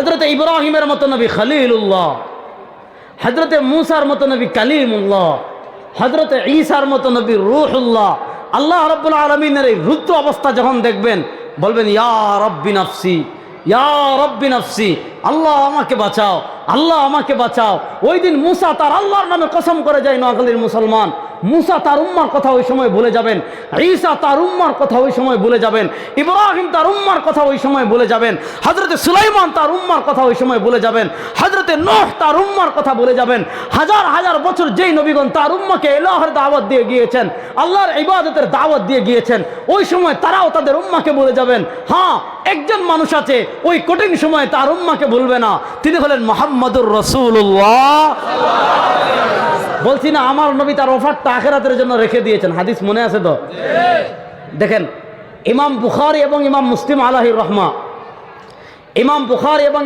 হযরত ইব্রাহিমের মতো নবী খলিলুল্লাহ, হযরত মুসার মতো নবী কালিমুল্লাহ, হযরত ঈসার মতো নবী রূহুল্লাহ। আল্লাহ রাব্বুল আলামিনের এই রুদ্র অবস্থা যখন দেখবেন বলবেন ইয়া রব্বি নাফসি, ইয়া রব্বি নাফসি, আল্লাহ আমাকে বাঁচাও, আল্লাহ আমাকে বাঁচাও। ওই দিন মুসা তার আল্লাহর নামে কসম করে যায় নোয়াখালীর মুসলমান। মুসা তার উম্মার কথা ওই সময় ভুলে যাবেন, ঈসা তার উম্মার কথা ওই সময় ভুলে যাবেন, ইব্রাহিম তার উম্মার কথা ওই সময় ভুলে যাবেন, হযরত সুলাইমান তার উম্মার কথা ওই সময় ভুলে যাবেন, হযরত নূহ তার উম্মার কথা ভুলে যাবেন। হাজার হাজার বছর যেই নবীগণ তার উম্মাকে ইলাহের দাওয়াত দিয়ে গিয়েছেন, আল্লাহর ইবাদতের দাওয়াত দিয়ে গিয়েছেন, ওই সময় তারাও তাদের উম্মাকে ভুলে যাবেন। হ্যাঁ, একজন মানুষ আছে ওই কঠিন সময়ে তার উম্মাকে ভুলবে না, তিনি হলেন মুহাম্মদুর রাসূলুল্লাহ। বলছি না আমার নবী তার অফারটা আখিরাতের জন্য রেখে দিয়েছেন, হাদিস মনে আছে তো? দেখেন ইমাম বুখারী এবং ইমাম মুসলিম আলাইহির রহমা, ইমাম বুখারী এবং